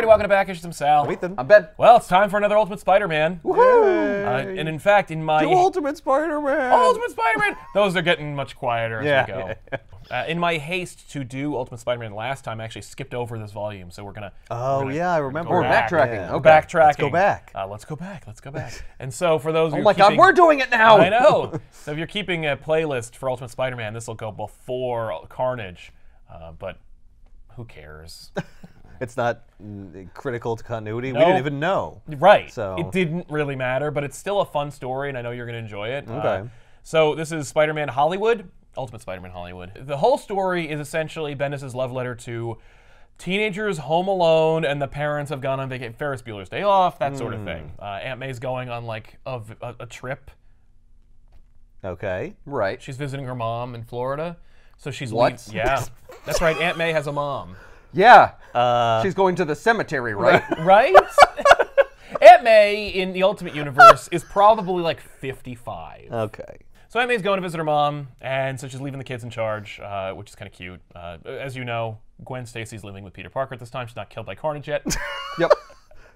Welcome to Back-ish. I'm Sal. I'm Ethan. I'm Ben. Well, it's time for another Ultimate Spider-Man. Woohoo! And in fact, in my... Ultimate Spider-Man! Ultimate Spider-Man! Those are getting much quieter as we go. Yeah. In my haste to do Ultimate Spider-Man last time, I actually skipped over this volume, so we're gonna... Oh, yeah, I remember. We're backtracking. Yeah. Okay. Backtracking. Let's go back. Let's go back. Let's go back. And so for those of you Oh my God, we're doing it now! I know! So if you're keeping a playlist for Ultimate Spider-Man, this will go before Carnage. But who cares? It's not critical to continuity. No. We didn't even know. Right. So it didn't really matter, but it's still a fun story, and I know you're going to enjoy it. Okay. So this is Spider-Man Hollywood, Ultimate Spider-Man Hollywood. The whole story is essentially Bendis' love letter to teenagers home alone, and the parents have gone on vacation. Ferris Bueller's Day Off, that sort of thing. Aunt May's going on like a trip. Okay. Right. She's visiting her mom in Florida, so she's What? Yeah, that's right. Aunt May has a mom. Yeah. She's going to the cemetery, right? Right? Aunt May in the Ultimate Universe is probably like 55. Okay. So Aunt May's going to visit her mom, and so she's leaving the kids in charge, which is kind of cute. As you know, Gwen Stacy's living with Peter Parker at this time. She's not killed by Carnage yet. Yep.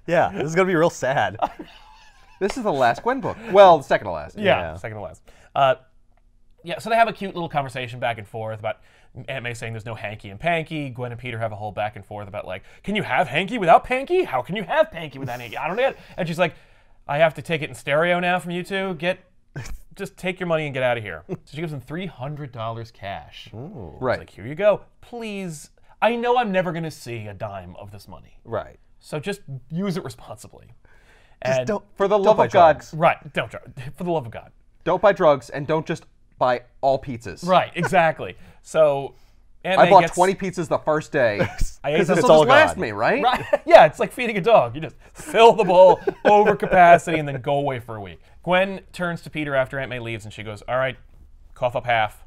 Yeah, this is going to be real sad. This is the last Gwen book. Well, the second to last. Yeah, second to last. Yeah, so they have a cute little conversation back and forth about Aunt May saying there's no hanky and panky. Gwen and Peter have a whole back and forth about like, can you have hanky without panky? How can you have panky without hanky? I don't know. And she's like, I have to take it in stereo now from you two. Just take your money and get out of here. So she gives them $300 cash. Ooh. Right. It's like, here you go. Please. I know I'm never going to see a dime of this money. Right. So just use it responsibly. Just And don't. For the don't love buy of God. drugs. right. Don't try. For the love of God. Don't buy drugs, and don't just buy all pizzas. Right. Exactly. So Aunt I May bought gets 20 pizzas the first day. I ate Because them. this It's will all just last gone. me, right? Right. Yeah, it's like feeding a dog. You just fill the bowl over capacity and then go away for a week. Gwen turns to Peter after Aunt May leaves and she goes, all right, cough up half.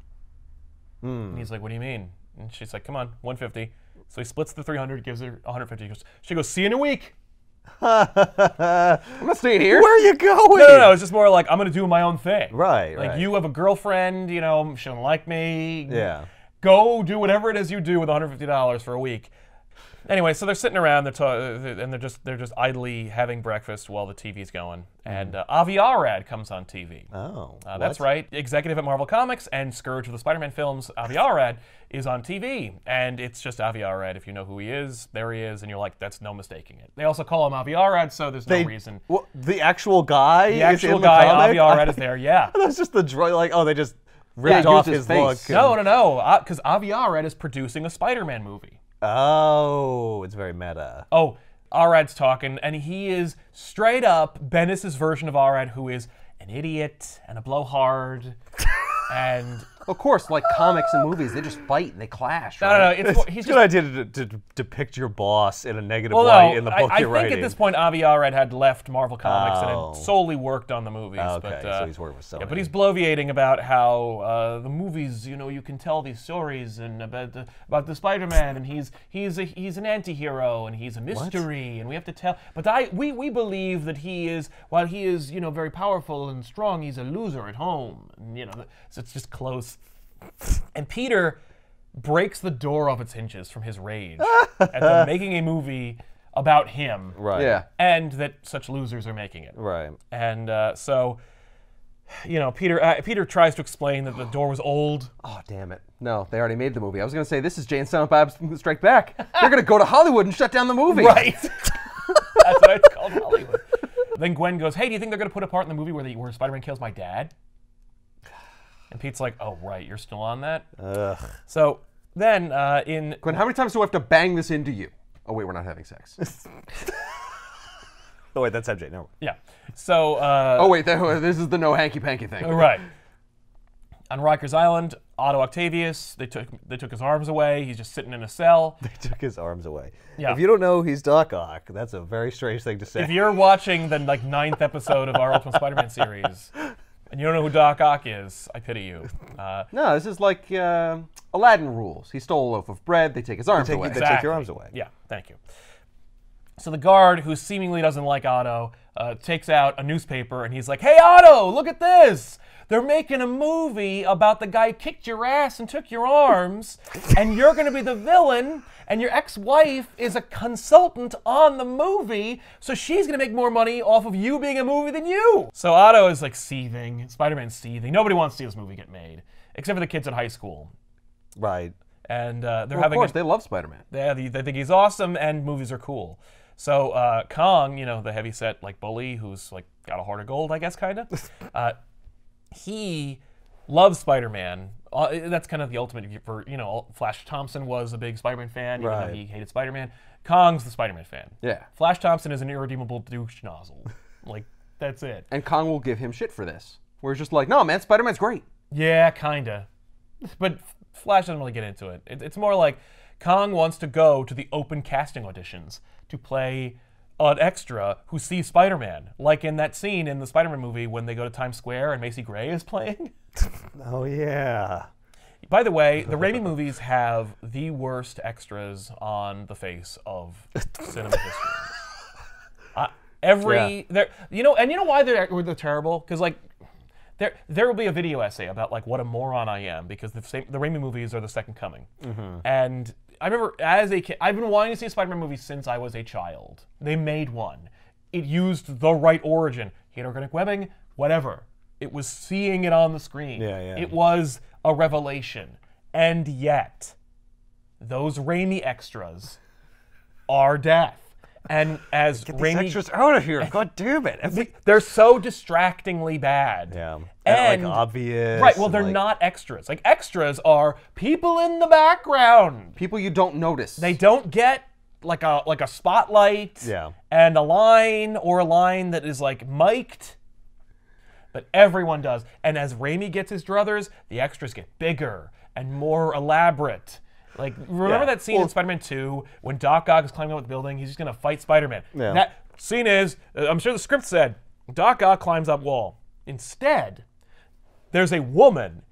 And he's like, what do you mean? And she's like, come on, 150. So he splits the 300, gives her 150. She goes, see you in a week. I'm not staying here. Where are you going? No, it's just more like, I'm going to do my own thing. Right, Like, right. you have a girlfriend, you know, she don't like me. Yeah. Go do whatever it is you do with $150 for a week. Anyway, so they're sitting around, and they're just idly having breakfast while the TV's going. And Avi Arad comes on TV. Oh. That's right. Executive at Marvel Comics and Scourge of the Spider-Man films, Avi Arad is on TV. And it's just Avi Arad. If you know who he is, there he is. And you're like, that's no mistaking it. They also call him Avi Arad, so there's no reason. Well, the actual guy. The is actual in the guy, comic? Avi Arad, is there, yeah. That's just the droid. Like, oh, they just ripped Yeah, off used his his look. face. No, because Avi Arad is producing a Spider-Man movie. Oh, it's very meta. Oh, Arad's talking, and he is straight up Bendis' version of Arad, who is an idiot and a blowhard, and Of course, like comics and movies, they just fight and they clash. no, Right? it's more, he's It's a just. good idea to depict your boss in a negative Well, light no, in the book I you're think writing. at this point Avi Arad had left Marvel Comics and Oh. had solely worked on the movies. Okay, but, so he's working with Sony. Yeah, but he's bloviating about how the movies, you know, you can tell these stories and about the Spider-Man, and he's an anti-hero and he's a mystery, and we have to tell. But we believe that he is, while he is, you know, very powerful and strong, he's a loser at home. And, you know, so it's just close. And Peter breaks the door off its hinges from his rage at them making a movie about him, Right. Yeah. and that such losers are making it. Right. And so, you know, Peter tries to explain that the door was old. Oh, damn it. No, they already made the movie. I was going to say, this is Jay and Silent Bob's Strike Back. They're going to go to Hollywood and shut down the movie. Right. That's why it's called Hollywood. Then Gwen goes, hey, do you think they're going to put a part in the movie where Spider-Man kills my dad? And Pete's like, oh, right, you're still on that? Ugh. So then Gwen, how many times do I have to bang this into you? Oh, wait, we're not having sex. Oh, wait, that's MJ. No. Yeah. So... Oh, wait, this is the no hanky-panky thing. Right. On Rikers Island, Otto Octavius, they took his arms away. He's just sitting in a cell. They took his arms away. Yeah. If you don't know he's Doc Ock, that's a very strange thing to say. If you're watching the 9th episode of our Ultimate Spider-Man series, and you don't know who Doc Ock is, I pity you. No, this is like Aladdin rules. He stole a loaf of bread, they take his arms away. They take your arms away. Yeah, thank you. So the guard, who seemingly doesn't like Otto, takes out a newspaper and he's like, "Hey Otto, look at this! They're making a movie about the guy who kicked your ass and took your arms, and you're going to be the villain, and your ex-wife is a consultant on the movie, so she's going to make more money off of you being a movie than you." So Otto is like seething. Spider-Man's seething. Nobody wants to see this movie get made, except for the kids in high school. Right. And they're Well, having of course, they love Spider-Man. they think he's awesome, and movies are cool. So Kong, the heavyset like bully who's like got a heart of gold, I guess, kind of. He loves Spider-Man. That's kind of the ultimate for Flash Thompson was a big Spider-Man fan, even though he hated Spider-Man. Kong's the Spider-Man fan. Yeah. Flash Thompson is an irredeemable douche nozzle. Like, that's it. And Kong will give him shit for this. Where he's just like, no, man, Spider-Man's great. Yeah, kinda. But Flash doesn't really get into it. It's more like Kong wants to go to the open casting auditions to play an extra who sees Spider-Man, like in that scene in the Spider-Man movie when they go to Times Square and Macy Gray is playing. Oh, yeah. By the way, the Raimi movies have the worst extras on the face of cinema history. You know why they're terrible? Because like there will be a video essay about like what a moron I am because the Raimi movies are the second coming, and I remember as a kid, I've been wanting to see a Spider-Man movie since I was a child. They made one. It used the right origin. He had organic webbing, whatever. It was seeing it on the screen. Yeah. It was a revelation. And yet, those Raimi extras are death. And as Get Raimi... these extras out of here. God damn it. They're so distractingly bad. Yeah. And like obvious. Right, well, they're like, not extras. Like, extras are people in the background. People you don't notice. They don't get like a spotlight and a line or a line that is like mic'd. But everyone does. And as Raimi gets his druthers, the extras get bigger and more elaborate. Like, remember that scene in Spider-Man 2 when Doc Ock is climbing up the building? He's just going to fight Spider-Man. Yeah. That scene is, I'm sure the script said, Doc Ock climbs up wall. Instead, there's a woman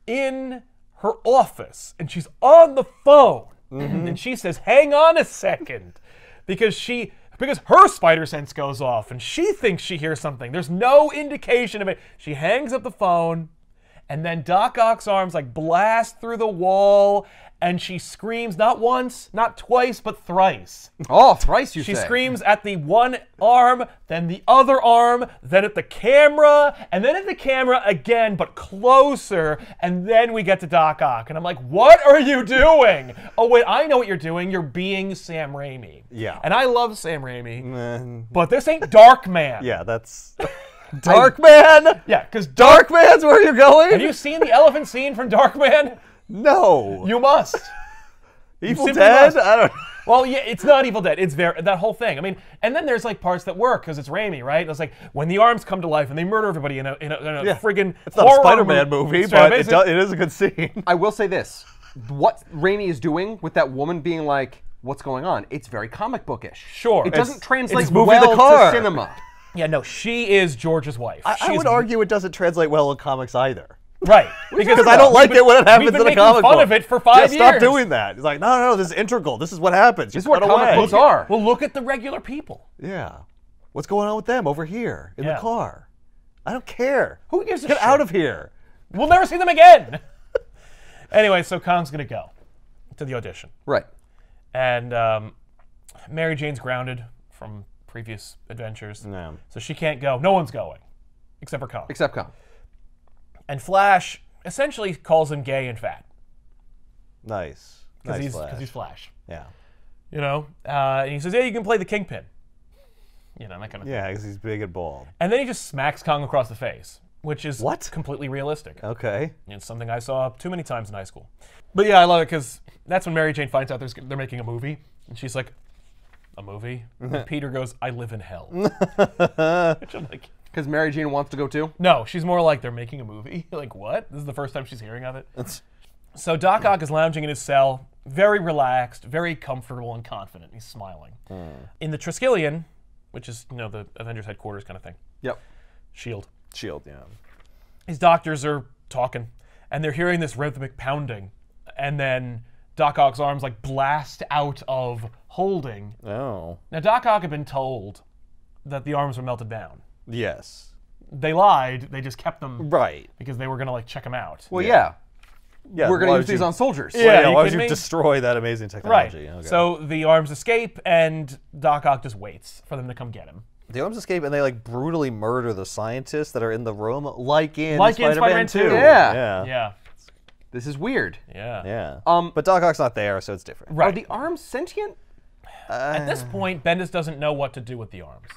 in her office, and she's on the phone. And she says, hang on a second. Because her spider sense goes off, and she thinks she hears something. There's no indication of it. She hangs up the phone, and then Doc Ock's arms like blast through the wall, and she screams not once, not twice, but thrice. Oh, thrice, you say. She screams at the one arm, then the other arm, then at the camera, and then at the camera again, but closer, and then we get to Doc Ock. And I'm like, what are you doing? Oh, wait, I know what you're doing. You're being Sam Raimi. Yeah. And I love Sam Raimi, but this ain't Dark Man. Yeah, that's... Dark Man? Yeah, because Dark Man's where you're going? Have you seen the elephant scene from Dark Man? No. You must. Evil simply Dead? must. I don't... Well, yeah, it's not Evil Dead. It's that whole thing. I mean, and then there's like parts that work because it's Raimi, right? It's like when the arms come to life and they murder everybody in a friggin' It's not a horror Spider-Man movie, but it is a good scene. I will say this. What Raimi is doing with that woman being like, what's going on? It's very comic bookish. Sure. It doesn't translate it's movie well the car. to cinema. Yeah, no, she is George's wife. I would argue it doesn't translate well in comics either. Right. Because I don't like it when it happens in a comic book. We've been making fun of it for 5 years. Stop doing that. It's like, no, this is integral. This is what happens. This is what comic away. books are. Well, look at the regular people. Yeah. What's going on with them over here in the Yeah. car? I don't care. Who gives a Get shit? out of here. We'll never see them again. Anyway, so Kong's going to go to the audition. Right. And Mary Jane's grounded from previous adventures. No. So she can't go. No one's going. Except for Kong. Except Kong. And Flash essentially calls him gay and fat. Nice. Because Nice he's Flash. Yeah. You know? And he says, yeah, you can play the Kingpin. You know, that kind of thing. Yeah, because he's big and bald. And then he just smacks Kong across the face, which is What? completely realistic. Okay. It's something I saw too many times in high school. But yeah, I love it because that's when Mary Jane finds out they're making a movie. And she's like, a movie? And Peter goes, I live in hell. Which I'm like... Because Mary Jane wants to go too? No, she's more like, they're making a movie? Like, what? This is the first time she's hearing of it? So Doc Ock is lounging in his cell, very relaxed, very comfortable and confident. He's smiling. In the Triskelion, which is, you know, the Avengers headquarters kind of thing. Yep. Shield. Shield, yeah. His doctors are talking, and they're hearing this rhythmic pounding, and then Doc Ock's arms like blast out of holding. Oh. Now Doc Ock had been told that the arms were melted down. Yes. They lied. They just kept them Right. because they were gonna like check them out. Well, yeah. Yeah. We're going to why use would these you- on soldiers. Yeah. Yeah. you Why would kidding you me? destroy that amazing Right. technology? Okay. So the arms escape, and Doc Ock just waits for them to come get him. the arms escape, and they like brutally murder the scientists that are in the room, like in Spider-Man Spider-Man 2. 2. Yeah. Yeah. Yeah. This is weird. Yeah. Yeah. But Doc Ock's not there, so it's different. Right. Are the arms sentient? At this point, Bendis doesn't know what to do with the arms.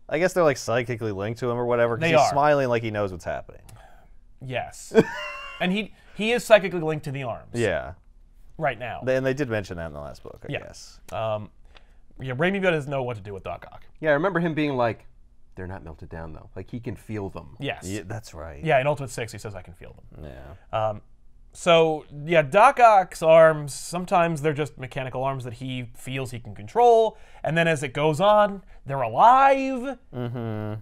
I guess they're like psychically linked to him or whatever. Because They he's are. smiling like he knows what's happening. Yes. And he is psychically linked to the arms. Yeah. Right now. And they did mention that in the last book, I Yeah. guess. Yeah, Raimi doesn't know what to do with Doc Ock. Yeah, I remember him being like, they're not melted down, though. Like, he can feel them. Yes. Yeah, that's right. Yeah, in Ultimate 6, he says, I can feel them. Yeah. So, yeah, Doc Ock's arms, sometimes they're just mechanical arms that he feels he can control, and then as it goes on, they're alive. Mm-hmm.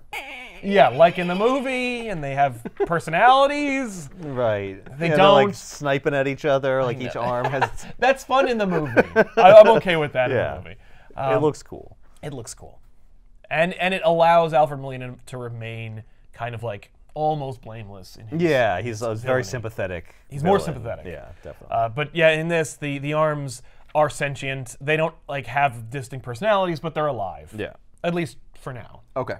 Yeah, like in the movie, and they have personalities. Right. They They're like don't- sniping at each other, like each arm has... That's fun in the movie. I'm okay with that Yeah. in the movie. it looks cool. It looks cool. And it allows Alfred Molina to remain kind of like almost blameless in his Yeah, he's very villainy. sympathetic. He's more villain. sympathetic. Yeah, definitely. But yeah, in this, the arms are sentient. They don't like have distinct personalities, but they're alive. Yeah. At least for now. Okay.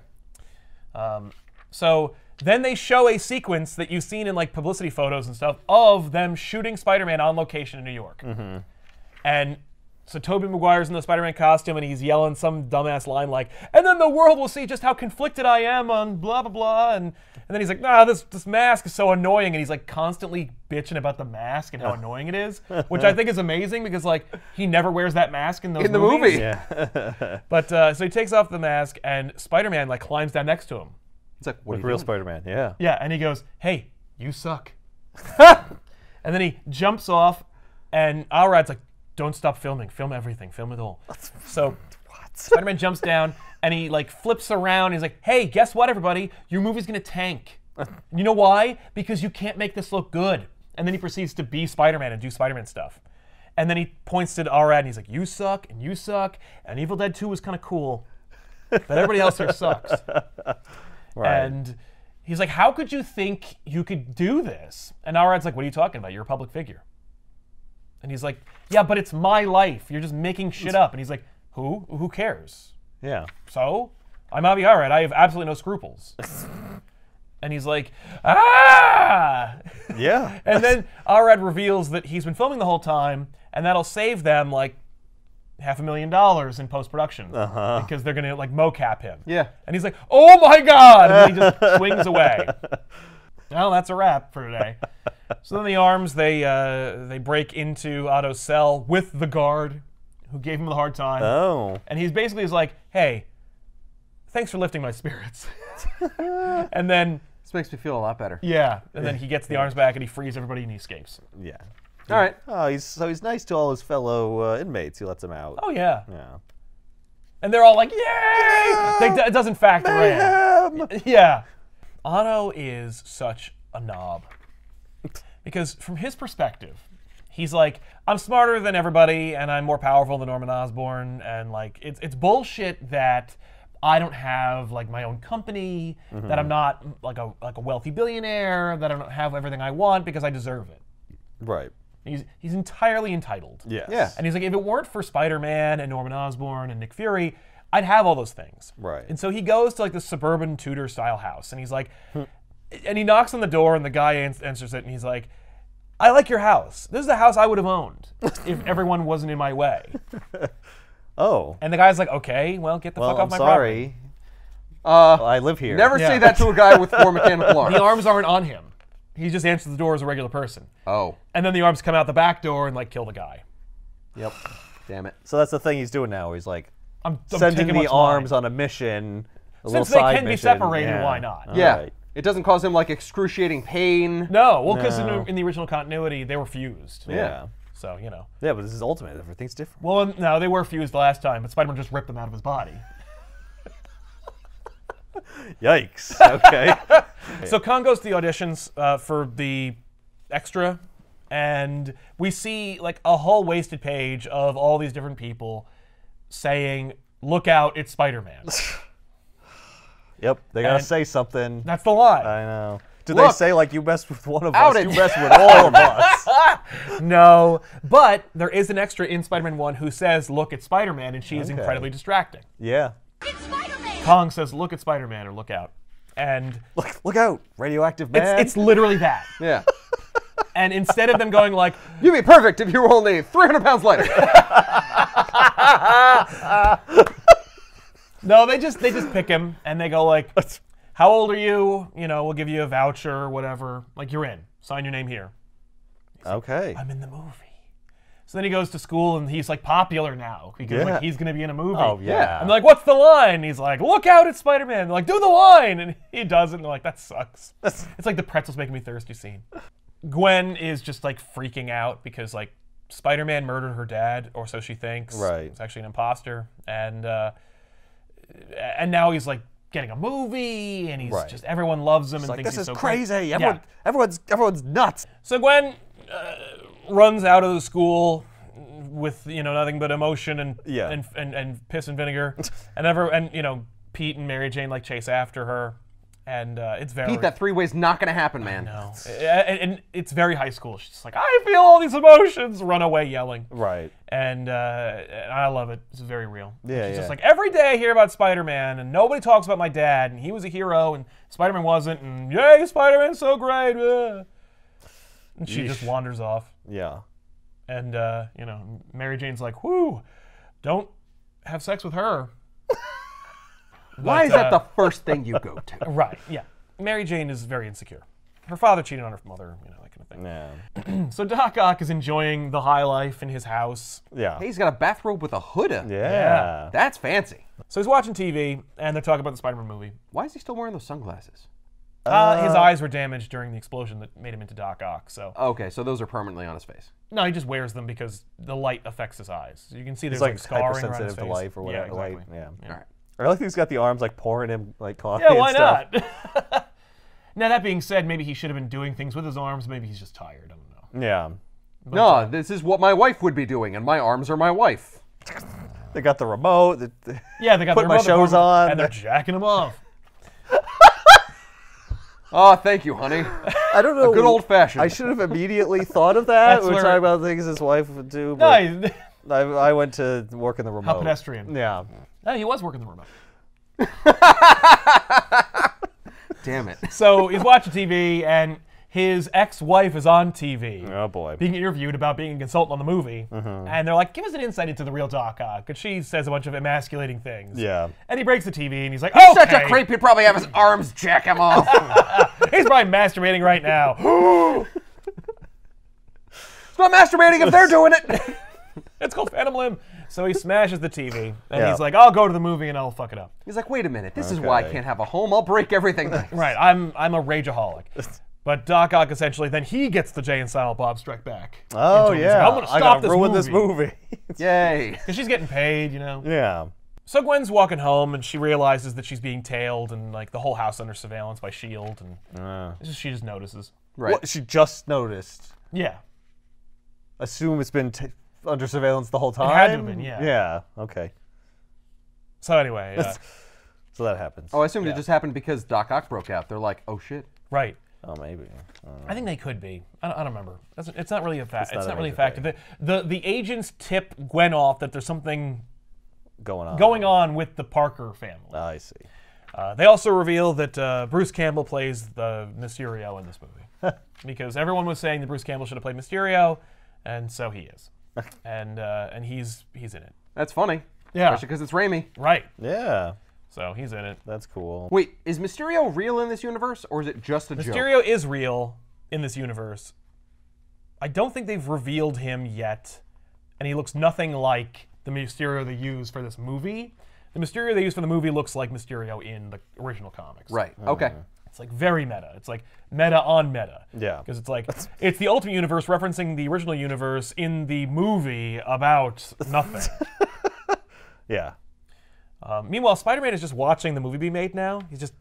So then they show a sequence that you've seen in like publicity photos and stuff of them shooting Spider-Man on location in New York. Mm-hmm. And so Tobey Maguire's in the Spider-Man costume, and he's yelling some dumbass line like, and then the world will see just how conflicted I am on blah, blah, blah. And then he's like, nah, this mask is so annoying. And he's like constantly bitching about the mask and how annoying it is, which I think is amazing because like he never wears that mask in those In the movies. movie. Yeah. But so he takes off the mask, and Spider-Man like climbs down next to him. It's like, what are Like you real doing? Spider-Man, yeah. Yeah, and he goes, hey, you suck. And then he jumps off, and Alrad's like, don't stop filming. Film everything. Film it all. So Spider-Man jumps down, and he like flips around. He's like, hey, guess what, everybody? Your movie's going to tank. You know why? Because you can't make this look good. And then he proceeds to be Spider-Man and do Spider-Man stuff. And then he points to Alrad, and he's like, you suck, and Evil Dead 2 was kind of cool. But everybody else here sucks. Right. And he's like, how could you think you could do this? And Alrad's like, what are you talking about? You're a public figure. And he's like, yeah, but it's my life. You're just making shit up. And he's like, who? Who cares? Yeah. So? I'm Avi Arad. I have absolutely no scruples. And he's like, ah! Yeah. And then Arad reveals that he's been filming the whole time, and that'll save them like $500,000 in post-production because they're gonna like mocap him. Yeah. And he's like, "Oh my God!" And he just swings away. Well, that's a wrap for today. So then the arms they break into Otto's cell with the guard who gave him the hard time, Oh. and he's basically like, "Hey, thanks for lifting my spirits." And then This makes me feel a lot better. yeah, and then he gets the arms back and he frees everybody and he escapes. Yeah. All right. Oh, he's nice to all his fellow inmates. He lets them out. Oh yeah. Yeah. And they're all like, "Yay!" It doesn't factor in. Yeah. Otto is such a knob. Because from his perspective, he's like, I'm smarter than everybody and I'm more powerful than Norman Osborn, and like it's bullshit that I don't have like my own company, that I'm not like a wealthy billionaire, that I don't have everything I want because I deserve it. Right. He's entirely entitled. Yes. Yeah. And he's like, if it weren't for Spider-Man and Norman Osborn and Nick Fury, I'd have all those things. Right. And so he goes to like the suburban Tudor style house, and he's like, and he knocks on the door, and the guy answers it, and he's like, I like your house. This is the house I would have owned if everyone wasn't in my way. Oh. And the guy's like, okay, well, get the Well, fuck off I'm my sorry. property. I live here. Never Yeah. say that to a guy with 4 mechanical arms. The arms aren't on him. He just answers the door as a regular person. Oh. And then the arms come out the back door and like kill the guy. Yep. Damn it. So that's the thing he's doing now. He's like I'm sending taking the what's arms mine. on a mission. A Since little they side can be mission. separated, Yeah. why not? All Yeah. right. It doesn't cause him like excruciating pain. No, well, because No. in the original continuity, they were fused. Yeah. So, you know. Yeah, but this is Ultimate. Everything's different. Well, no, they were fused the last time, but Spider-Man just ripped them out of his body. Yikes. Okay. So Khan goes to the auditions for the extra and we see like a whole wasted page of all these different people saying, "Look out, it's Spider-Man." Yep, they gotta And say something. That's the line. I know. Do Look, they say like you messed with one of out us? it. You messed with all of us. No, but there is an extra in Spider-Man 1 who says, "Look at Spider-Man," and she is incredibly distracting. Yeah. It's Spider-Man! Kong says, "Look at Spider-Man," or "Look out," and Look out, radioactive man. it's literally that. Yeah. And instead of them going like, You'd be perfect if you were only 300 pounds lighter. no, they just pick him and they go like, "How old are you? You know, we'll give you a voucher or whatever. Like, you're in. Sign your name here." Okay. I'm in the movie. So then he goes to school and he's like popular now because like he's gonna be in a movie. Oh yeah. I'm like, "What's the line?" And he's like, "Look out, it's Spider-Man." They're like, "Do the line," and he does it. And they're like, "That sucks." It's like the pretzels making me thirsty scene. Gwen is just like freaking out because like Spider-Man murdered her dad, or so she thinks. Right. It's actually an imposter, and now he's like getting a movie, and he's just everyone loves him and Like, thinks this he's is so crazy. great. Everyone's nuts. So Gwen runs out of the school with nothing but emotion and piss and vinegar, and Pete and Mary Jane like chase after her, and it's very Pete, that three-way's not gonna happen, man. no, and it's very high school. She's just like, "I feel all these emotions," run away yelling, Right. and I love it. It's very real. Yeah, She's yeah. just like, "Every day I hear about Spider-Man, and nobody talks about my dad, and he was a hero, and Spider-Man wasn't, and yay, Spider-Man's so great." And she just wanders off. Yeah. And, Mary Jane's like, "Whoo, don't have sex with her." Why is that the first thing you go to? Right, yeah. Mary Jane is very insecure. Her father cheated on her mother, that kind of thing. Yeah. So Doc Ock is enjoying the high life in his house. Yeah. Hey, he's got a bathrobe with a hood on. Yeah. That's fancy. So he's watching TV, and they're talking about the Spider-Man movie. Why is he still wearing those sunglasses? His eyes were damaged during the explosion that made him into Doc Ock, so... Okay, so those are permanently on his face. No, he just wears them because the light affects his eyes. So you can see there's He's like scarring around his hypersensitive to face. life or whatever. Yeah, exactly. Light. Yeah. All right. I like he's got the arms like pouring him like coffee. Yeah, why and stuff. not? Now, that being said, maybe he should have been doing things with his arms. Maybe he's just tired. I don't know. Yeah. No, this is what my wife would be doing, and my arms are my wife. They got the remote. Yeah, they got Put their my remote shows control, on. and they're jacking him off. Oh, thank you, honey. I don't know. A good old-fashioned. I should have immediately thought of that. That's We're where- talking about things his wife would do. No, But I went to work in the remote. how pedestrian. Yeah. No, he was working the remote. Damn it. So he's watching TV, and his ex-wife is on TV. Oh boy. Being interviewed about being a consultant on the movie. And they're like, "Give us an insight into the real Doc Ock," because she says a bunch of emasculating things. Yeah. And he breaks the TV, and he's like, "Oh, Such a creep, he'd probably have his arms jack him off. He's probably masturbating right now." It's not masturbating if they're doing it. It's called Phantom Limb. So he smashes the TV, and Yeah. he's like, "I'll go to the movie and I'll fuck it up." He's like, wait a minute, this is why I Okay. can't have a home. I'll break everything. Right, I'm a rageaholic. But Doc Ock essentially, then he gets the Jay and Silent Bob Strike Back. Oh into him. He's yeah. like, "I'm gonna I stop gotta this ruin movie." this movie. Yay. Because she's getting paid, Yeah. So Gwen's walking home, and she realizes that she's being tailed, and like the whole house under surveillance by S.H.I.E.L.D. And she just notices. Right. What, she just noticed. Yeah. Assume it's been under surveillance the whole time. had to have been, yeah. Yeah. Okay. So anyway, So that happens. Oh, I assumed it just happened because Doc Ock broke out. They're like, oh shit. right. Oh, maybe. I think they could be. I don't remember. It's not really a fact. It's not not a really a major fact. thing. The agents tip Gwen off that there's something going on with the Parker family. I see. They also reveal that Bruce Campbell plays the Mysterio in this movie because everyone was saying that Bruce Campbell should have played Mysterio, and so he is, and he's in it. That's funny. Yeah. Especially because it's Raimi. Right. Yeah. So he's in it. That's cool. Wait, is Mysterio real in this universe, or is it just a joke? Mysterio is real in this universe. I don't think they've revealed him yet, and he looks nothing like the Mysterio they use for this movie. The Mysterio they use for the movie looks like Mysterio in the original comics. Right. Okay. It's like very meta. It's like meta on meta. Yeah. Because it's like, it's the Ultimate Universe referencing the original universe in the movie about nothing. Yeah. Meanwhile, Spider-Man is just watching the movie be made now. He just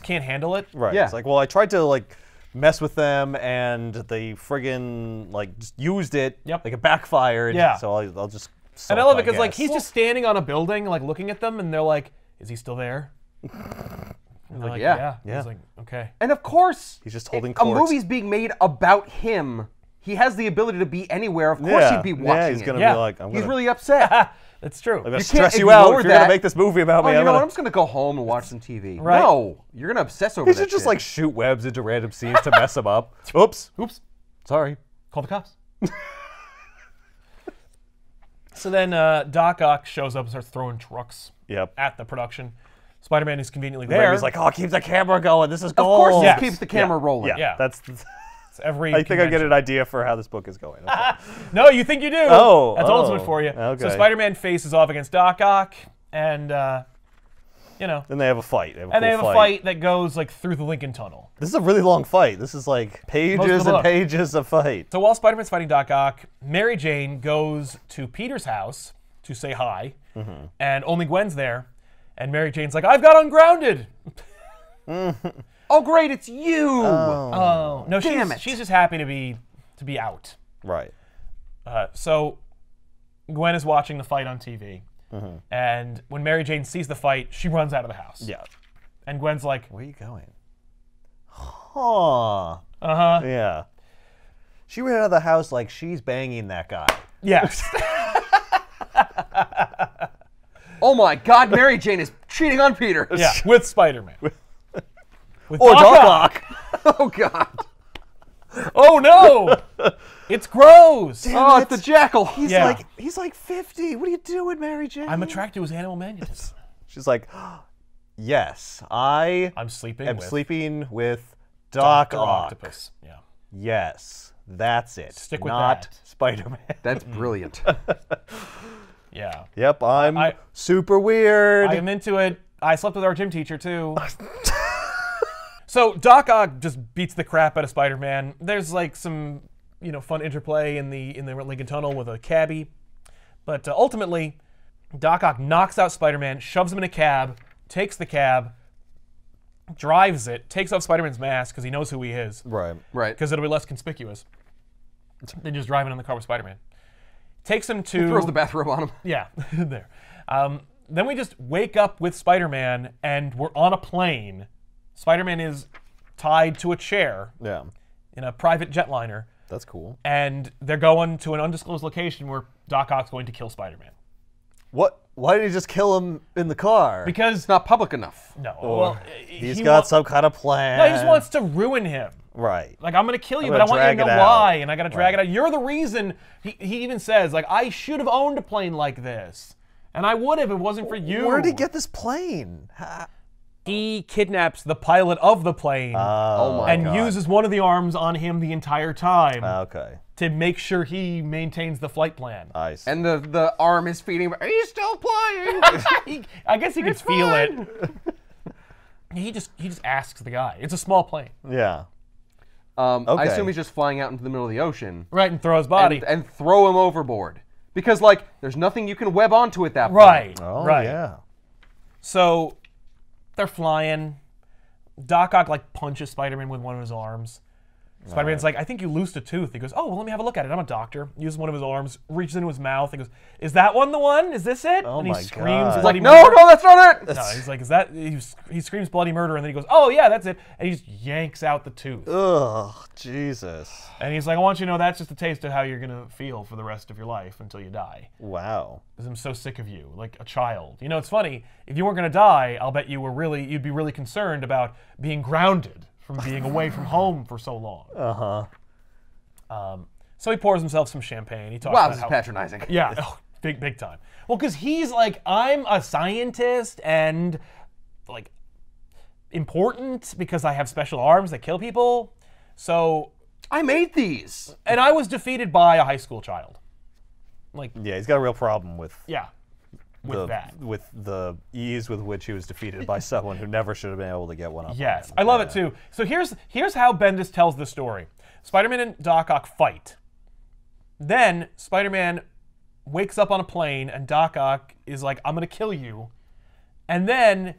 can't handle it. Right. Yeah. It's like, well, I tried to like mess with them, and they friggin' like just used it. Yep. Like it backfired. Yeah. So I'll just. And I love it because because like he's just standing on a building, like looking at them, and they're like, "Is he still there?" And they're like, yeah. yeah. He's like, "Okay." And of course, He's just holding a court. movie's being made about him. He has the ability to be anywhere. Of course, he'd be watching Yeah, he's gonna it. Yeah. be like, He's really upset. That's true. I'm gonna You stress can't you out ignore if you're gonna that. make this movie about Oh, me. you know what? I'm just gonna go home and watch some TV. Right. No, you're gonna obsess over He that should just shit. like shoot webs into random scenes to mess him up. Oops. Oops. Sorry. Call the cops. So then Doc Ock shows up and starts throwing trucks Yep. at the production. Spider-Man is conveniently there. Raimi's like, oh, keep the camera going. This is Of gold. course, Yes. this keeps the camera rolling. Yeah. Yeah. That's. It's every I think I get convention. an idea for how this book is going. Okay. No, you think you do. Oh, That's ultimate for you. okay. So Spider-Man faces off against Doc Ock, and you know, Then they have a fight. and they have a fight that goes like through the Lincoln Tunnel. This is a really long fight. This is like Most of pages the and book. pages of fight. So while Spider-Man's fighting Doc Ock, Mary Jane goes to Peter's house to say hi, and only Gwen's there. And Mary Jane's like, "I've got ungrounded." Oh, great, it's you. Oh no, Damn it. she's just happy to be out. Right. So Gwen is watching the fight on TV, and when Mary Jane sees the fight, she runs out of the house. Yeah. And Gwen's like, Where are you going? Huh. "Uh-huh, Yeah. She ran out of the house like she's banging that guy. yes." Oh my God, Mary Jane is cheating on Peter. Yeah, with Spider-Man. With Or Doc Doc Ock. Ock. Oh God. Oh no! It's gross. Oh, it's the jackal. He's Yeah. like 50. What are you doing, Mary Jane? I'm attracted to his animal magnetism. She's like, yes, I I'm sleeping am with sleeping with Doc Dr. Ock. Octopus. Yeah. Yes, that's it. Stick with not that. Spider-Man. That's brilliant. Yeah. Yep, I'm I- super weird. I am into it. I slept with our gym teacher too. So Doc Ock just beats the crap out of Spider-Man. There's like some, fun interplay in the Lincoln Tunnel with a cabbie, but ultimately, Doc Ock knocks out Spider-Man, shoves him in a cab, takes the cab, drives it, takes off Spider-Man's mask because he knows who he is, right. Right. because it'll be less conspicuous than just driving in the car with Spider-Man. Takes him to Throws the bathrobe on him. yeah, there. Then we just wake up with Spider-Man and we're on a plane. Spider-Man is tied to a chair Yeah, in a private jetliner, that's cool. and they're going to an undisclosed location where Doc Ock's going to kill Spider-Man. What? Why did he just kill him in the car? Because It's not public enough. no, Or well, he's he got wa- some kind of plan. No, he just wants to ruin him. Right. Like, I'm gonna kill you, I'm but I gonna want you to drag know it out. why, and I gotta drag Right. it out. You're the reason. He even says, like, I should have owned a plane like this, and I would have if it wasn't for you. Where did he get this plane? He kidnaps the pilot of the plane Oh my and God. uses one of the arms on him the entire time Okay, to make sure he maintains the flight plan. I see. And the arm is feeding him. Are you still playing? I guess he could feel it. He just asks the guy. It's a small plane, Yeah. I Okay. assume he's just flying out into the middle of the ocean right? And throw his body. and throw him overboard. Because, like, there's nothing you can web onto at that point. Right. Oh, right. yeah. So they're flying. Doc Ock like punches Spider-Man with one of his arms. Spider-Man's like, I think you loosed a tooth. He goes, oh, well, let me have a look at it. I'm a doctor. Uses one of his arms, reaches into his mouth. He goes, is that one the one? Is this it? Oh and he my screams God. bloody No, murder. no, that's not it. No, he's like, is that? He screams bloody murder, and then he goes, oh yeah, that's it. And he just yanks out the tooth. Ugh, Jesus. And he's like, I want you to know that's just a taste of how you're gonna feel for the rest of your life until you die. Wow. Because I'm so sick of you, like a child. It's funny. If you weren't gonna die, I'll bet you'd be really concerned about being grounded from being away from home for so long. Uh-huh. So he pours himself some champagne. He talks Wow, about this is how patronizing. yeah, oh, big time. Well, because he's like, I'm a scientist and like important because I have special arms that kill people. So, I made these. and I was defeated by a high school child. Like, Yeah, he's got a real problem with yeah, with that. with the ease with which he was defeated by someone who never should have been able to get one up. on Yes, him. I love it too. So here's how Bendis tells the story. Spider-Man and Doc Ock fight. Then Spider-Man wakes up on a plane and Doc Ock is like, I'm gonna kill you. And then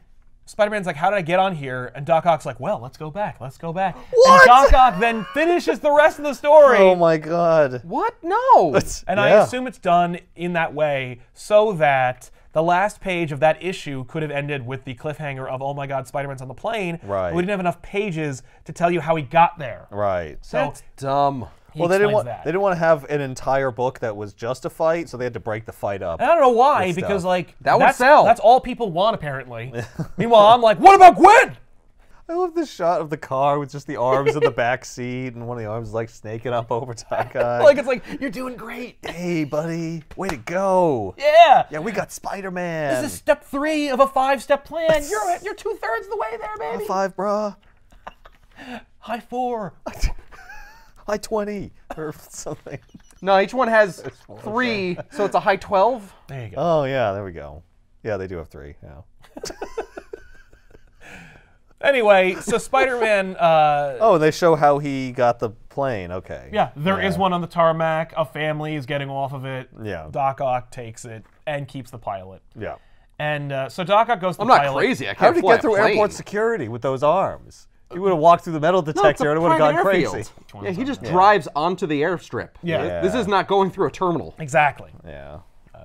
Spider-Man's like, how did I get on here? And Doc Ock's like, well, let's go back. Let's go back. What? And Doc Ock then finishes the rest of the story. Oh my god. What? No. And I assume it's done in that way so that the last page of that issue could have ended with the cliffhanger of, oh my god, Spider-Man's on the plane. Right. We didn't have enough pages to tell you how he got there. Right. So That's dumb. Well, they didn't want that. they didn't want to have an entire book that was just a fight, so they had to break the fight up. And I don't know why, Good because stuff. like That would that's, sell. That's all people want apparently. Meanwhile, I'm like, what about Gwen? I love this shot of the car with just the arms in the back seat, and one of the arms like snaking up over Doc Ock. Like it's like, you're doing great. Hey, buddy, way to go! Yeah. Yeah, we got Spider-Man. This is step 3 of a 5-step plan. You're 2/3 of the way there, baby. High 5, bruh. High 4. High 20 or something. No, each one has 3, so it's a high 12. There you go. Oh yeah, there we go. Yeah, they do have 3. Yeah. Anyway, so Spider-Man. Oh, they show how he got the plane. Okay. Yeah, there is one on the tarmac. A family is getting off of it. Yeah. Doc Ock takes it and keeps the pilot. Yeah. And so Doc Ock goes to I'm the not pilot. crazy. I How can't did he fly get through a plane. airport security with those arms? He would have walked through the metal No, it's detector a and it would have gone private crazy. airfield. Yeah, he just drives onto the airstrip. Yeah. This is not going through a terminal. Exactly. Yeah.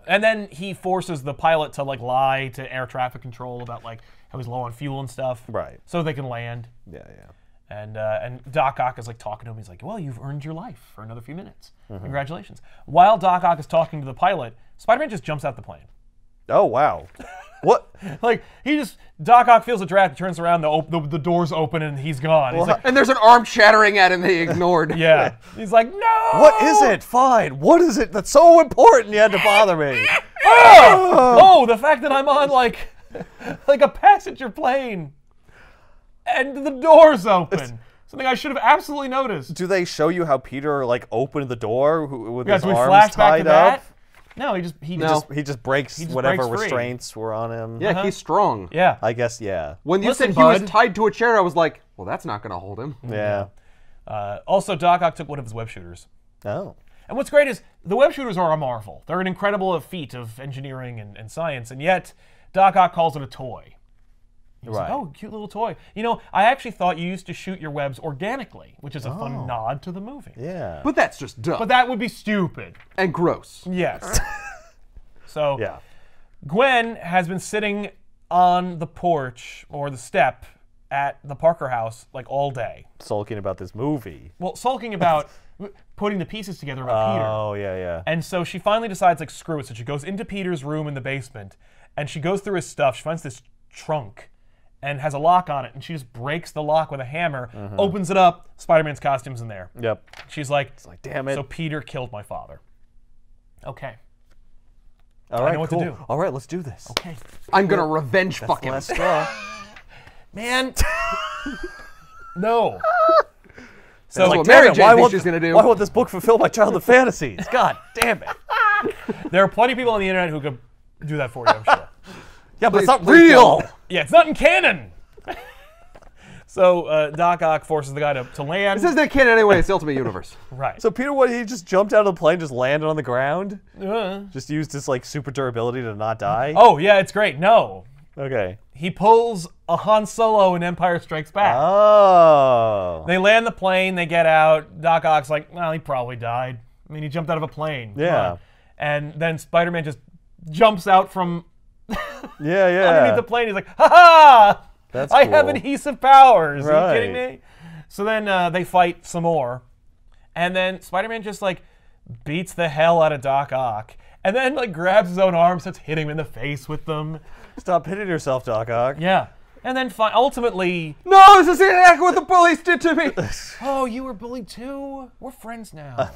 And then he forces the pilot to like lie to air traffic control about like how he's low on fuel and stuff. Right. So they can land. Yeah, yeah. And Doc Ock is like talking to him. He's like, well, you've earned your life for another few minutes. Congratulations. While Doc Ock is talking to the pilot, Spider-Man just jumps out the plane. Oh, wow. What? Like, Doc Ock feels a draft, turns around, the doors open, and he's gone. He's like, And there's an arm shattering at him they ignored. yeah. He's like, no! What is it? Fine. What is it that's so important you had to bother me? Oh, the fact that I'm on, like a passenger plane. And the door's open. Something I should have absolutely noticed. Do they show you how Peter, like, opened the door with Yeah, his so we arms flash back tied to that? up? No, he He just breaks just whatever breaks free. restraints were on him. Yeah, he's strong. yeah. I guess, yeah. When you Listen, said he was bud. tied to a chair, I was like, well, that's not going to hold him. Yeah. Also, Doc Ock took one of his web shooters. Oh. And what's great is the web shooters are a marvel. They're an incredible feat of engineering and science, and yet Doc Ock calls it a toy. He's like, Right. oh, cute little toy. You know, I actually thought you used to shoot your webs organically, which is a fun nod to the movie. Yeah. But that's just dumb. But that would be stupid. and gross. Yes. So Yeah. Gwen has been sitting on the porch or the step at the Parker house like all day. Sulking about this movie. Well, sulking about putting the pieces together about Peter. Oh, yeah, yeah. And so she finally decides, like, screw it. So she goes into Peter's room in the basement, and she goes through his stuff. She finds this trunk and has a lock on it, and she just breaks the lock with a hammer, opens it up, Spider-Man's costume's in there. Yep. She's like, Damn it. so Peter killed my father. Okay. All right, know what to cool. do. All right, let's do this. Okay. I'm going to revenge fuck him. Last straw. Man. No. So That's what Damn Mary it, Jane thinks she's going to do. Why won't this book fulfill my childhood fantasies? God damn it. there are plenty of people on the internet who could do that for you, I'm sure. Yeah, but it's not Please real. don't. Yeah, it's not in canon. So Doc Ock forces the guy to land. This isn't canon anyway. It's the Ultimate Universe. Right. So Peter, what, he just jumped out of the plane, just landed on the ground? Uh, Just used his, like, super durability to not die? oh, yeah, it's great. No. Okay. He pulls a Han Solo in Empire Strikes Back. Oh. They land the plane, they get out. Doc Ock's like, well, he probably died. I mean, he jumped out of a plane. Come Yeah. on. And then Spider-Man just jumps out from Yeah, yeah. underneath the plane. He's like, ha ha! That's I have cool. adhesive powers. Are Right. you kidding me? So then they fight some more. And then Spider-Man just like beats the hell out of Doc Ock. And then like grabs his own arm, starts hitting him in the face with them. Stop hitting yourself, Doc Ock. Yeah. And then ultimately, No, this is exactly what the bullies did to me. oh, you were bullied too? We're friends now.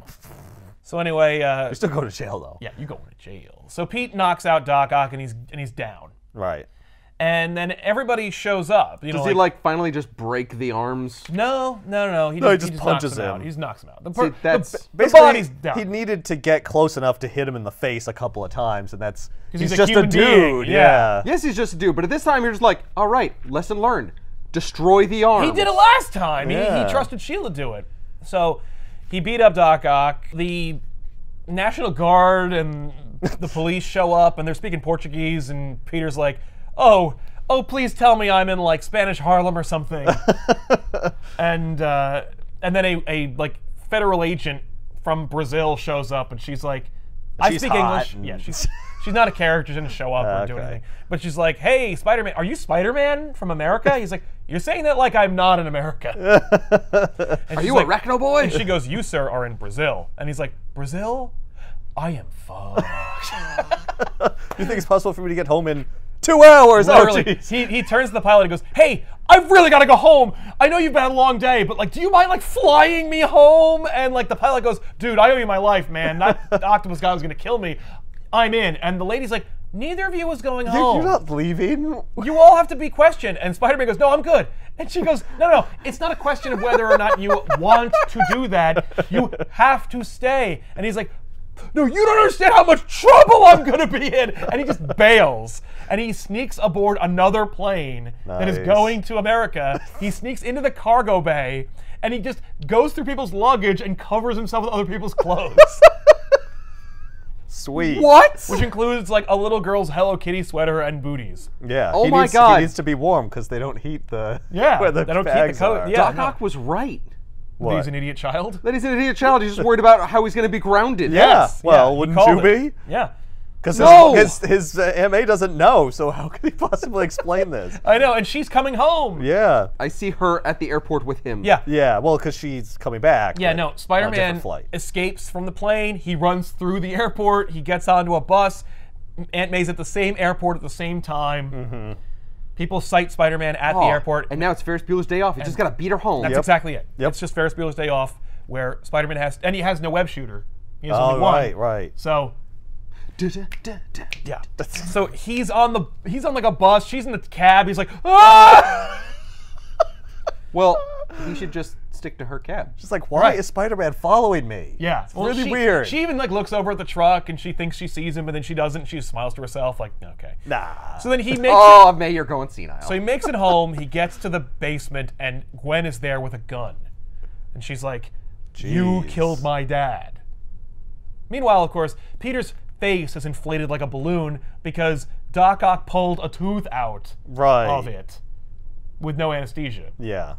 So anyway, You still go to jail, though. yeah, you going to jail. So Pete knocks out Doc Ock and he's down. Right. And then everybody shows up. You know, Does he like finally just break the arms? No. He just knocks punches him out. him. He just knocks him out. See, that's The body's down. he needed to get close enough to hit him in the face a couple of times, and that's... he's a just human a dude, being, yeah. Yes, he's just a dude. But at this time, you're just like, all right, lesson learned. Destroy the arms. He did it last time. Yeah. He trusted Sheila to do it. So he beat up Doc Ock. The National Guard and the police show up, and they're speaking Portuguese, and Peter's like, oh, oh, please tell me I'm in like Spanish Harlem or something. and then a like federal agent from Brazil shows up, and she's like, I She's speak hot English. Yeah, she's not a character, she didn't show up or do anything. But she's like, hey, Spider-Man, are you Spider-Man from America? He's like, you're saying that like I'm not in America. Are you a Arachno boy? And she goes, you, sir, are in Brazil. And he's like, Brazil? I am fucked. Do you think it's possible for me to get home in 2 hours? Literally, Oh, he turns to the pilot and goes, hey, I've really got to go home. I know you've had a long day, but like, do you mind like flying me home? And like the pilot goes, dude, I owe you my life, man. That octopus guy was going to kill me. I'm in. And the lady's like, neither of you is going home. You're not leaving? You all have to be questioned. And Spider-Man goes, no, I'm good. And she goes, no, it's not a question of whether or not you want to do that. You have to stay. And he's like, no, you don't understand how much trouble I'm going to be in. And he just bails. And he sneaks aboard another plane that is going to America. He sneaks into the cargo bay, and he just goes through people's luggage and covers himself with other people's clothes. Sweet. What? Which includes like a little girl's Hello Kitty sweater and booties. Yeah. Oh he my needs, God. He needs to be warm because they don't heat the Yeah, they don't keep the coat. Yeah, Doc no. Ock was right. What? He's an idiot child. That he's an idiot child. He's just worried about how he's going to be grounded. Yeah. Yes, Well, he wouldn't called you it. be? Yeah. Because No! his MA doesn't know, so how could he possibly explain this? I know, and she's coming home. Yeah. I see her at the airport with him. Yeah. Yeah, well, because she's coming back. Yeah, but no, on a Spider-Man different flight. escapes from the plane. He runs through the airport. He gets onto a bus. Aunt May's at the same airport at the same time. Mm-hmm. People sight Spider-Man at the Oh, airport. And now it's Ferris Bueller's Day Off. He's just got to beat her home. That's exactly it. Yep. It's just Ferris Bueller's Day Off, where Spider-Man has, and he has no web shooter. He has Oh, only one. right. So, yeah. So he's on like a bus. She's in the cab. He's like, ah! Well, he should just stick to her cab. Just like, why Right. is Spider-Man following me? Yeah, It's really weird. She even like looks over at the truck and she thinks she sees him, but then she doesn't. She just smiles to herself, like, okay. Nah. So then he makes. Oh, May, you're going senile. So he makes it home. He gets to the basement, and Gwen is there with a gun, and she's like, "You Jeez. killed my dad." Meanwhile, of course, Peter's face is inflated like a balloon because Doc Ock pulled a tooth out Right. of it with no anesthesia. Yeah.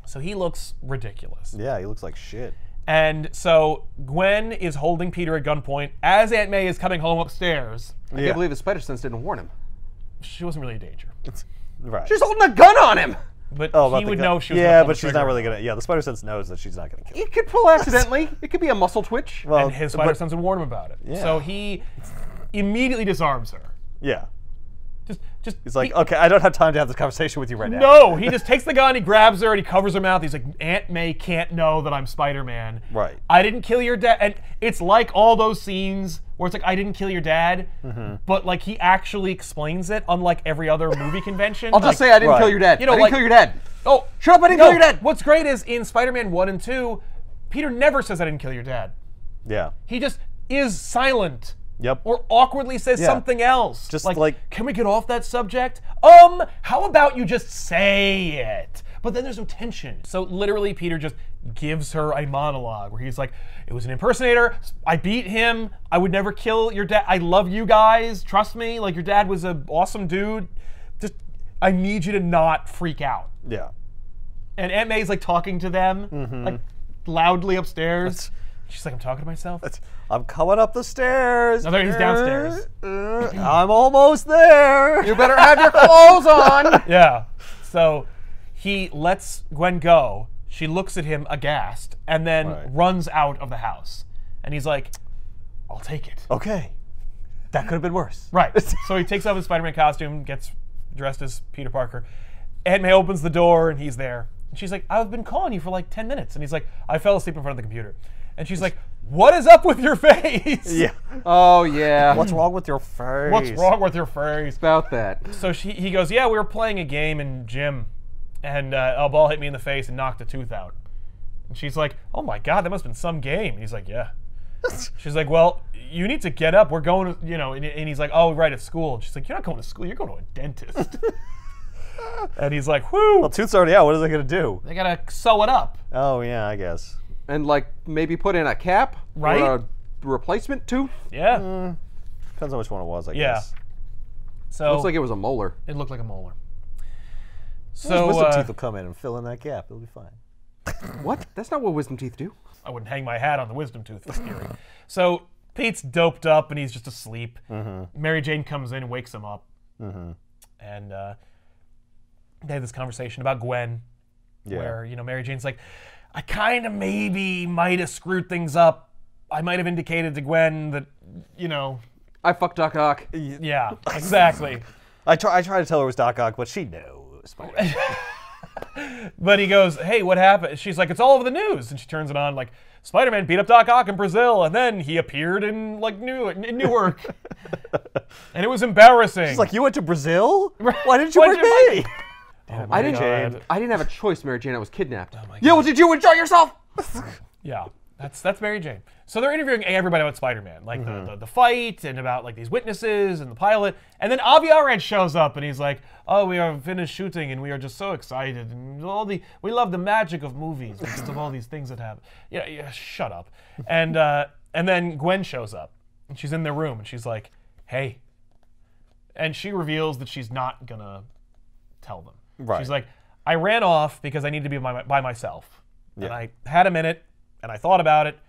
So he looks ridiculous. Yeah, he looks like shit. And so Gwen is holding Peter at gunpoint as Aunt May is coming home upstairs. I can't believe his spider sense didn't warn him. She wasn't really in danger. Right. She's holding a gun on him. But about he the would gun. know if she was Yeah, gonna pull but the she's not trigger. really gonna. Yeah, the Spider Sense knows that she's not gonna kill him. It could pull accidentally. It could be a muscle twitch. Well, And his spider sense would warn him about it. Yeah. So he immediately disarms her. Yeah. Just He's like, okay, I don't have time to have this conversation with you right now. no, he just takes the gun, he grabs her, and he covers her mouth. He's like, Aunt May can't know that I'm Spider-Man. Right. I didn't kill your dad. And it's like all those scenes where it's like, I didn't kill your dad, but like he actually explains it, unlike every other movie convention. I'll just say I didn't kill your dad. You know, I didn't like- kill your dad. oh, Shut up, I didn't no, kill your dad. What's great is in Spider-Man 1 and 2, Peter never says I didn't kill your dad. Yeah. He just is silent. Yep. Or awkwardly says Yeah. something else. Just like- can we get off that subject? How about you just say it? But then there's no tension. So literally Peter just gives her a monologue where he's like, it was an impersonator, I beat him, I would never kill your dad, I love you guys, trust me, like your dad was an awesome dude. Just, I need you to not freak out. Yeah. And Aunt May's like talking to them, like loudly upstairs. She's like, I'm talking to myself. I'm coming up the stairs. No, there he's downstairs. I'm almost there. You better have your clothes on. Yeah. So he lets Gwen go. She looks at him aghast and then Right. runs out of the house. And he's like, I'll take it. Okay. That could have been worse. Right. So he takes off his Spider-Man costume, gets dressed as Peter Parker. Aunt May opens the door and he's there. And she's like, I've been calling you for like 10 minutes. And he's like, I fell asleep in front of the computer. And she's like, what is up with your face? Yeah. Oh, yeah. What's wrong with your face? What's wrong with your face? about that? So he goes, yeah, we were playing a game in gym, and a ball hit me in the face and knocked a tooth out. And she's like, oh my God, that must have been some game. And he's like, yeah. She's like, well, you need to get up. We're going to, and he's like, oh, right, at school. And she's like, you're not going to school. You're going to a dentist. And he's like, whoo. Well, tooth's already out. What are they going to do? They got to sew it up. Oh, yeah, I guess. And like maybe put in a cap, Right? Or a replacement tooth. Yeah. Depends on which one it was, I Yeah. guess. So Looks like it was a molar. it looked like a molar. Those So wisdom teeth will come in and fill in that gap. It'll be fine. What? That's not what wisdom teeth do. I wouldn't hang my hat on the wisdom tooth for scary. So Pete's doped up and he's just asleep. Mary Jane comes in and wakes him up. And they have this conversation about Gwen, where, you know, Mary Jane's like, I kind of maybe might have screwed things up. I might have indicated to Gwen that, you know. I fucked Doc Ock. Yeah, exactly. I tried to tell her it was Doc Ock, but she knew it was Spider-Man. But he goes, hey, what happened? She's like, it's all over the news. And she turns it on like, Spider-Man beat up Doc Ock in Brazil, and then he appeared in like Newark. And it was embarrassing. She's like, you went to Brazil? Why didn't you Why'd bring you me? I didn't. God. I didn't have a choice, Mary Jane. I was kidnapped. Oh Yeah, well, did you enjoy yourself? Yeah, that's Mary Jane. So they're interviewing everybody about Spider-Man, like the fight and about like these witnesses and the pilot. And then Avi Arad shows up and he's like, "Oh, we are finished shooting and we are just so excited and we love the magic of movies because of all these things that happen." Yeah, shut up. And then Gwen shows up and she's in their room and she's like, "Hey," and she reveals that she's not gonna tell them. Right. She's like, "I ran off because I need to be by myself, and Yeah. I had a minute and I thought about it."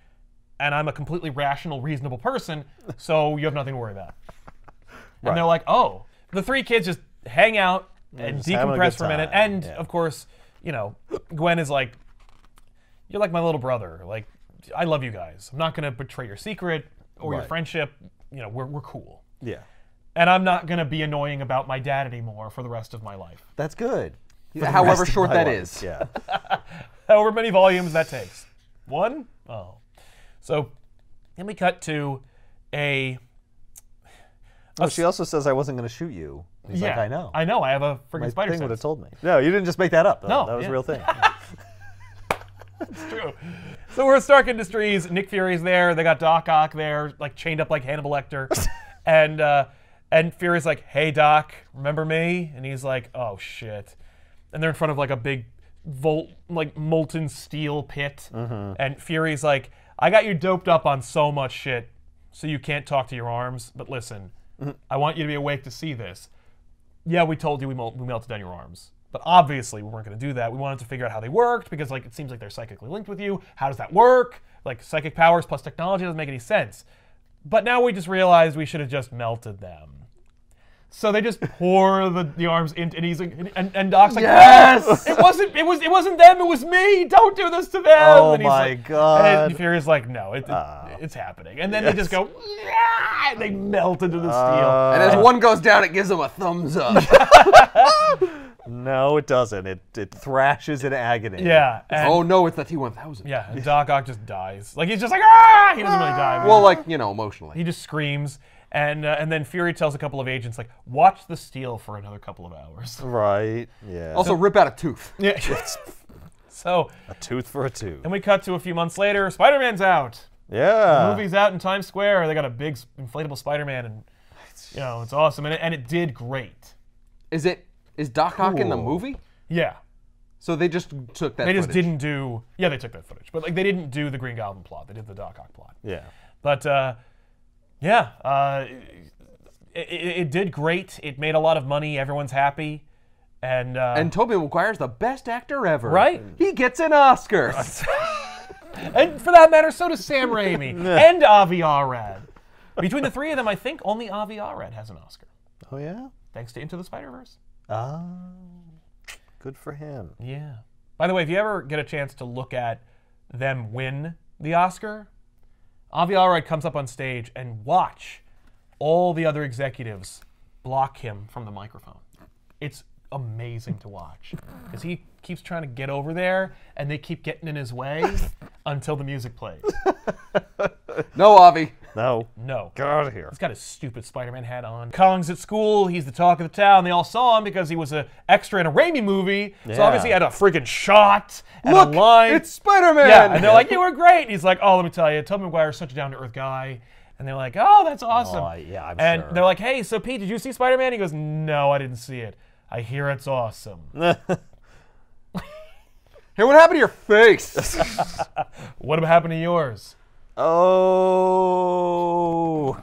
And I'm a completely rational, reasonable person, so you have nothing to worry about. And they're like, oh. The three kids just hang out and just having a decompress good for a minute. time, And, yeah. of course, you know, Gwen is like, you're like my little brother. Like, I love you guys. I'm not going to betray your secret or your Right. friendship. You know, we're cool. Yeah. And I'm not going to be annoying about my dad anymore for the rest of my life. That's good. For the However rest of short my that life. is. Yeah. However many volumes that takes. One? Oh. So then we cut to a... She also says I wasn't going to shoot you. He's like, I know. I know. I have a freaking My spider thing would have sense. told me. No, you didn't just make that up. Though. No, That was yeah. a real thing. It's true. So we're at Stark Industries. Nick Fury's there. They got Doc Ock there, like chained up like Hannibal Lecter. And Fury's like, "Hey Doc, remember me?" And he's like, "Oh shit." And they're in front of like a big molten steel pit. And Fury's like, "I got you doped up on so much shit, so you can't talk to your arms. But listen, I want you to be awake to see this. Yeah, we told you we melted down your arms. But obviously, we weren't going to do that. We wanted to figure out how they worked because, like, it seems like they're psychically linked with you. How does that work? Like, psychic powers plus technology doesn't make any sense. But now we just realized we should have just melted them." So they just pour the arms into, and he's like, and Doc's like, Yes! it wasn't them, it was me. Don't do this to them. Oh and he's my like, God. And Fury's like, no, it's happening. And then they just go, yeah, and they melt into the steel. And as one goes down, it gives him a thumbs up. No, it doesn't. It thrashes in agony. Yeah. And, Oh no, it's the T-1000. yeah. And Doc Ock just dies. Like he's just like, ah! He doesn't really die. But Well, like, you know, emotionally. he just screams. And then Fury tells a couple of agents, like, watch the steel for another couple of hours. Right. Yeah. Also, rip out a tooth. Yeah. So, a tooth for a tooth. and we cut to a few months later. Spider-Man's out. Yeah. The movie's out in Times Square. They got a big inflatable Spider-Man, and you know it's awesome. And it did great. Is Doc Ock in the Cool. movie? Yeah. So they just took that They just footage. didn't do. Yeah, they took that footage, but like they didn't do the Green Goblin plot. They did the Doc Ock plot. Yeah. But it did great. It made a lot of money. Everyone's happy, and Tobey Maguire's the best actor ever. Right. He gets an Oscar. and for that matter, so does Sam Raimi and Avi Arad. Between the three of them, I think only Avi Arad has an Oscar, Oh yeah. thanks to Into the Spider-Verse. Oh. Good for him. Yeah. By the way, if you ever get a chance to look at them win the Oscar, Avi Arad comes up on stage and watch all the other executives block him from the microphone. It's amazing to watch because he keeps trying to get over there and they keep getting in his way until the music plays. No, Avi. No. No. Get out of here. He's got his stupid Spider-Man hat on. Kong's at school. He's the talk of the town. They all saw him because he was an extra in a Raimi movie. So Yeah. obviously he had a freaking shot and Look, a line. it's Spider-Man. Yeah, and they're like, "You were great." And he's like, "Oh, let me tell you, Tobey Maguire is such a down-to-earth guy." And they're like, "Oh, that's awesome." Oh, yeah, I'm and sure. they're like, "Hey, so Pete, did you see Spider-Man?" He goes, "No, I didn't see it. I hear it's awesome." Hey, what happened to your face? What happened to yours? Oh.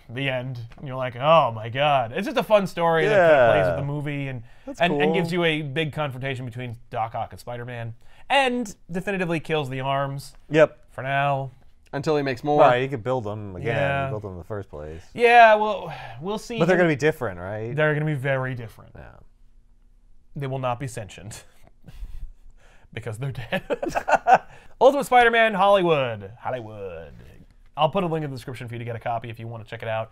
the end. And you're like, oh my god. It's just a fun story that kind of plays with the movie and gives you a big confrontation between Doc Ock and Spider-Man. And definitively kills the arms. Yep. For now. Until he makes more. Right, you could build them again. Yeah. You build them in the first place. Yeah, well, we'll see. But they're going to be different, right? They're going to be very different. Yeah. They will not be sentient. Because they're dead. Ultimate Spider-Man Hollywood. I'll put a link in the description for you to get a copy if you want to check it out.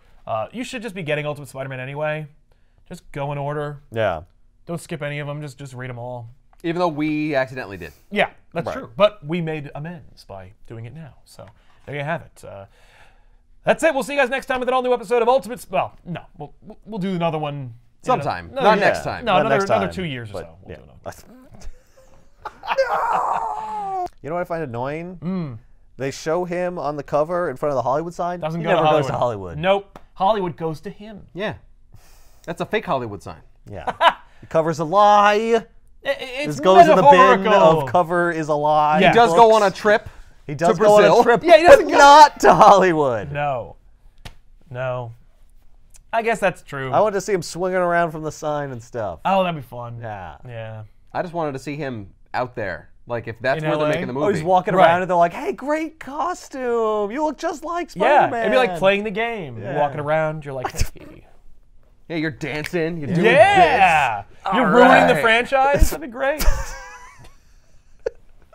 You should just be getting Ultimate Spider-Man anyway. Just go in order. Yeah. Don't skip any of them. Just read them all. Even though we accidentally did. Yeah, that's true. But we made amends by doing it now. So there you have it. That's it. We'll see you guys next time with an all-new episode of Ultimate... Well, no. We'll do another one... Sometime. Not next time. No, Not another 2 years or so. Yeah. We'll do another. You know what I find annoying? They show him on the cover in front of the Hollywood sign. Doesn't he go never to Hollywood. goes to Hollywood. Nope. Hollywood goes to him. Yeah. That's a fake Hollywood sign. Yeah. The cover's a lie. It's This goes in the bin metaphorical. of cover is a lie. Yeah. He does go on a trip. He does to go on Brazil. a trip, Yeah, he doesn't but go- not to Hollywood. No. I guess that's true. I want to see him swinging around from the sign and stuff. Oh, that'd be fun. Yeah. Yeah. I just wanted to see him out there. Like, if that's In where they're LA? making the Oh, movie. he's walking Right. around and they're like, hey, great costume. You look just like Yeah. Spider-Man. It'd be like playing the game. You're Yeah. walking around. You're like, hey. Yeah, you're dancing. You're doing Yeah. this. You're All ruining the right. franchise. That'd be great.